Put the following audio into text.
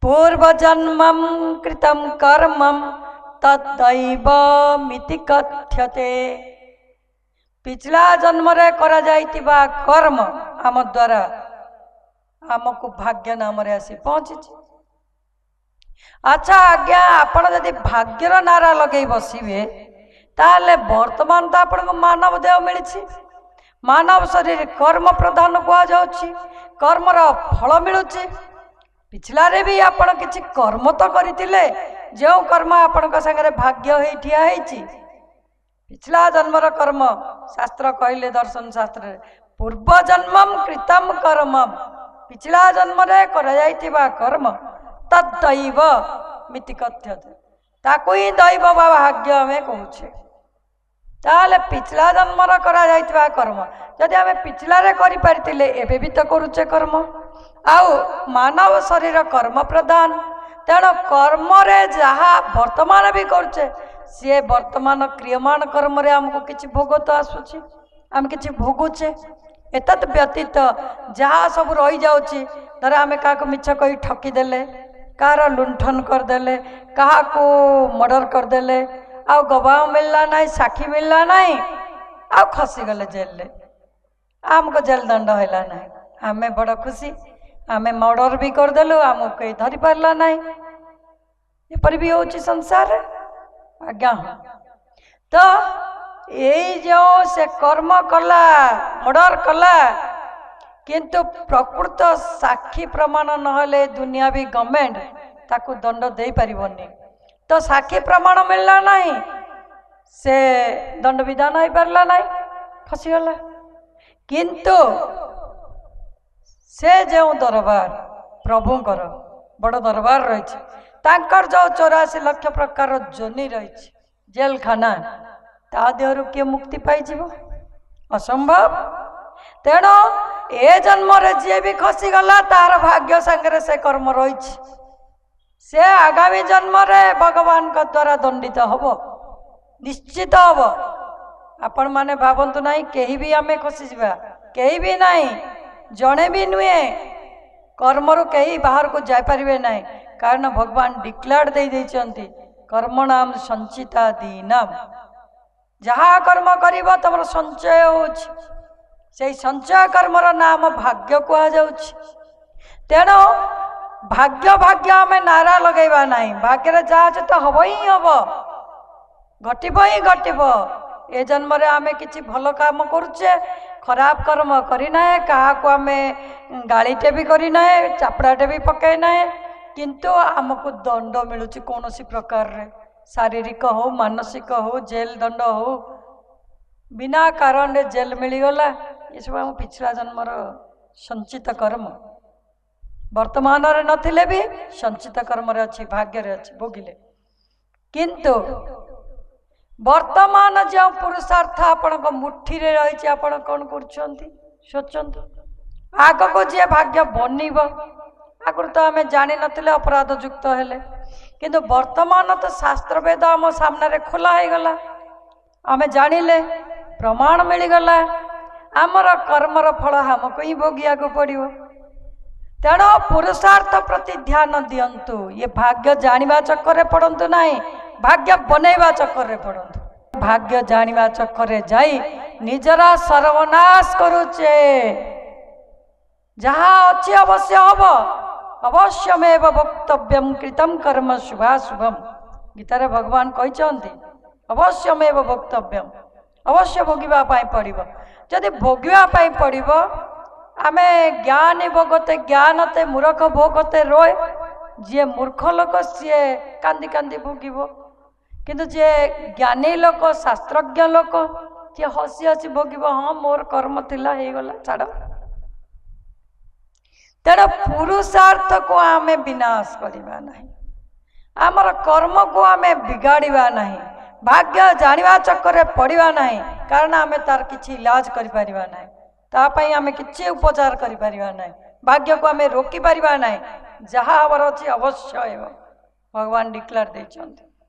पूर्वजन्मं कृतं कर्मं तद्दैवमिति कथ्यते। पिछला जन्म रे करा जाइतिबा कर्म आम द्वारा आमको भाग्य नाम रे आसी पहुंची। अच्छा आज्ञा आपण जदि भाग्यर नारा लगे बसिबे ताले वर्तमान तो आपन मानव देह मिली, मानव शरीर कर्म प्रधान कह जाउछि, कर्मर फल मिलुछि। पिछला रे भी आपण किछि कर्म तो करथिले, जो कर्म आपण संगे भाग्य होई ठिया हेछि पिछला जन्मर कर्म। शास्त्र कहले दर्शन शास्त्र पूर्व जन्मम कृतम कर्मम, पिछला जन्म रे करा जाइतिबा कर्म तद्दैव मिति कथ्यते, ताको ही दैव बा भाग्य हमें कहूछे। ताले पिछला जन्मर करा जाइतिबा कर्म जदि हमें पिछला रे करि पारितिले एबे भी तो करूचे कर्म। आउ मानव शरीर कर्म प्रधान, तेणु कर्म रे जहा वर्तमान भी करछे सी वर्तमान क्रियमान कर्म रे हमको किछि भोग तो आसुछि, आम किछि भोगुचे। एतत् व्यतीत जहा सब रही जाउछि, धर आमे काको मिछ कहि ठकी देले, कहार लुंठन करदेले, कहा को मर्डर करदेले, आ गवाह मिलला नहीं, साक्षी मिलला नहीं, आ खसी गले जेल ले, आमको जेल दंड हैला नहीं। आमे बड़ खुशी, आमे मर्डर भी करदेलु, आमको कहीं धरी पारला नहीं। एपरि भी होछि संसार आज्ञा। तो यही जो से कर्म कला, मर्डर कला, किंतु प्रकृत साक्षी प्रमाण नहले दुनिया भी गवर्नमेंट ताकू दंड दे पारिबनी। तो साक्षी प्रमाण मिलला नहीं, से दंड विधान हो पारला नहीं, फसीगला। किंतु से जो दरबार प्रभुंकर बड़ दरबार रही, तांकर जो 84 लाख प्रकार जोनि रही जेल खाना, ता देहरु किए मुक्ति पाई जीवो? असंभव। तेणु ए जन्म रे जे भी खसी गला तार भाग्य संगे से कर्म रही, से आगामी जन्म रे भगवान का द्वारा दंडित हबो, निश्चित हबो। आपण माने भावंतु नहीं केही भी आमे खसी जीवा, केही भी नहीं, जणे भी नुए कर्मरु केही बाहर को जाय परिबे नहीं। कारण भगवान डिक्लेयर दे दैछंती कर्मणाम संचिता दीनाम, जहा कर्म करिबो तमर संचय होछि, से संचय कर्मर नाम भाग्य कह जाउछि। तेणु भाग्य भाग्य आमे नारा लगेबा नहीं, भाग्य जहाँ अच्छे तो हम ही हम, घटब ही घटब। ए जन्म रे आमे किछि भल काम करुचे, खराब कर्म करिना, क्या आमे गाड़ीटे भी करिना, चापड़ाटे भी पकईना, किंतु आमको दंड मिलुछि कौन सी प्रकार रे, शारीरिक हो मानसिक हो, जेल दंड हो, बिना कारण रे जेल मिलगला। ये सब आम पिछला जन्मर संचित कर्म वर्तमान रे नथिले भी संचित कर्म रे अछि, भाग्य रे अछि, भोगिले। किंतु वर्तमान जो पुरुषार्थ आपण को मुट्ठी रे रही, आपण कौन करछंती सोचंती? आग को जे भाग्य बनिब, आगुर तो आमे जानि नथिले, अपराध युक्त हेले, किंतु वर्तमान तो शास्त्र वेद आम सामने रे खोला है गला, आमे जानिले, प्रमाण मिलगला, आमर कर्मर फल हमको ही भोगिया को पड़ो। तेणु पुरुषार्थ प्रति ध्यान दियंतु, ये भाग्य जानिबा चक्कर पड़ंतु नहीं, भाग्य बनैबा चक्कर रे पड़ंतु। भाग्य जानिबा चक्कर रे जाई निजरा सर्वनाश करुचे। जहाँ अच्छे अवश्य हब, अवश्यमेव वक्तव्यम कृतम कर्म शुभाशुभम। गीता रे भगवान कहते अवश्यमेव वक्तव्यम, अवश्य भोगिबा पाई पड़िबो। जदि भोगिबा पाई पड़िबो, आमे ज्ञानी भोगते ज्ञानते, मूर्ख भोगते रोए। जे मूर्ख लोक सी कांदी कांदी भोगिबो, किंतु जे ज्ञानी लोक शास्त्रज्ञ लोक सी हसी हसी भोगिबो, हाँ मोर कर्म थिला हे गला छाड़। तेणु पुरुषार्थ को आमे विनाश करिबा नहीं, आमर कर्म को आमे बिगाड़िबा नहीं, भाग्य जानिबा चक्कर पड़िबा नहीं, कारण आमे तार किछि इलाज करि परिबा नहीं, ता पई आमे किछि उपचार करि परिबा नहीं, भाग्य को आमे रोकी परिबा नहीं। जहाँ हवर अछि अवश्य भगवान डिक्लेयर देइछन्ति।